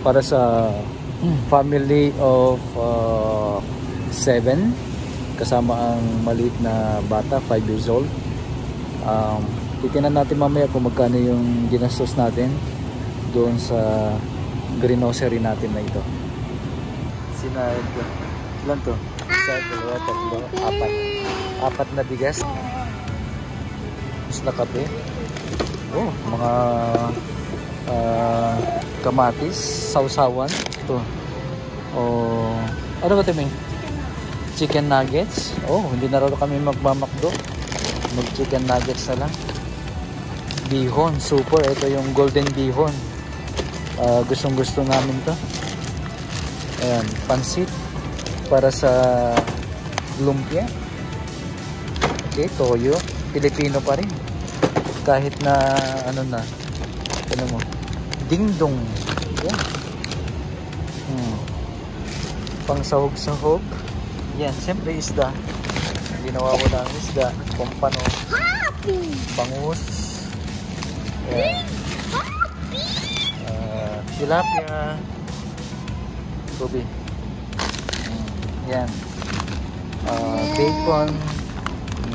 para sa family of 7 kasama ang maliit na bata, 5 years old. Titinan natin mamaya kung magkano yung ginastos natin doon sa greenhocery natin na ito. Sinayad ko. Ilan to? Isa, dalawa, tatlo, apat. Apat na bigas. Tapos na kape. Oh, mga kamatis, sausawan. Ito. Oh, ano ba ito, Ming? Chicken nuggets. Oh, hindi na raw kami magmamakdo. Mag chicken nuggets na lang. Bihon, super. Ito yung golden bihon. Gustong gusto namin to. Ayan, pansit para sa lumpia. Okay, toyo. Pilipino pa rin. Kahit na ano na, ano mo, dingdong. Yan. Pang sahog-sahog. Yan, siyempre isda. Hindi nawawala ang isda. Pompano. Bangus. Yan. Tilapia. Gobi. Yan. Bacon.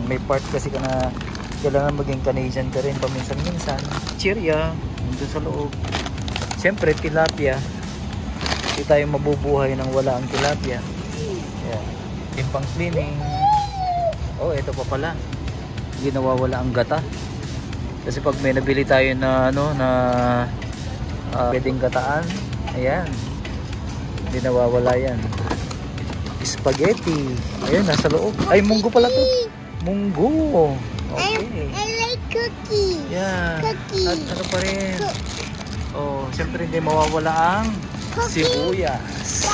May part kasi ka na kailangan maging Canadian ka rin paminsan-minsan. Chirya. Nandun sa loob. Siyempre, tilapia. Hindi tayo mabubuhay nang wala ang tilapia. Yan. Pang cleaning. Oh, ito pa pala. Hindi nawawala ang gata. Kasi pag may nabili tayo na ano na pwedeng gataan, ayan. Hindi nawawala yan. Spaghetti. Ayan, nasa loob. Ay, munggo pala to. Munggo. Okay. I like cookie. Yeah. Cookie. At ano pa rin. Oh, siyempre hindi mawawala ang sibuyas.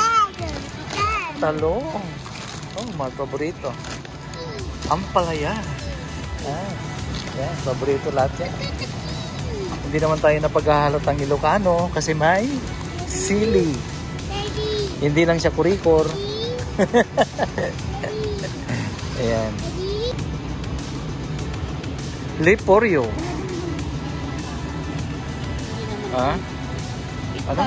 Talong. Oh, mga paborito. Ampalaya. Yan, paborito lahat yan. Hindi naman tayo napaghahalotang Ilocano kasi may sili. Hindi lang siya kurikor. Ayan. Leporyo. Ha? Ano?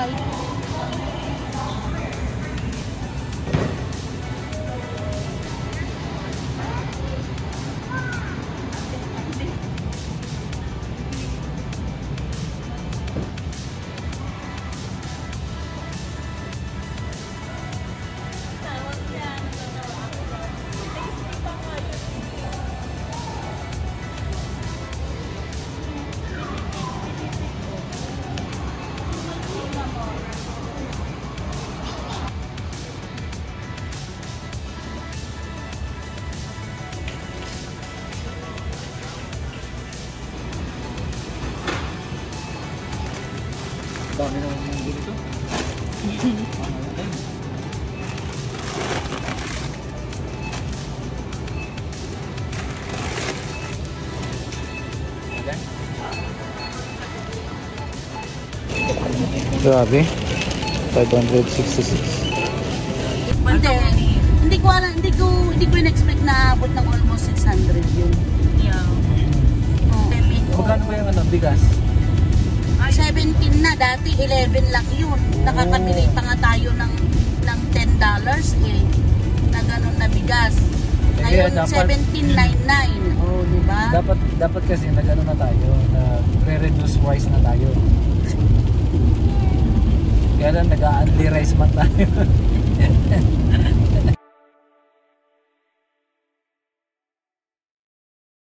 Dami naman yung dito. Grabe. 566. Hindi ko in-expect na abot ng almost 600 yun. Yeah. Magkano ba yung ano, bigas? 17 na, dati 11 lang yun. Nakakabili pa nga tayo ng $10 eh. Na ganun na bigas. Ngayon, dapat, 17.99. Oh, di ba? Dapat kasi nag-ano na tayo, nag-reduce rice na tayo. Kaya lang nag-a-unli rice man tayo.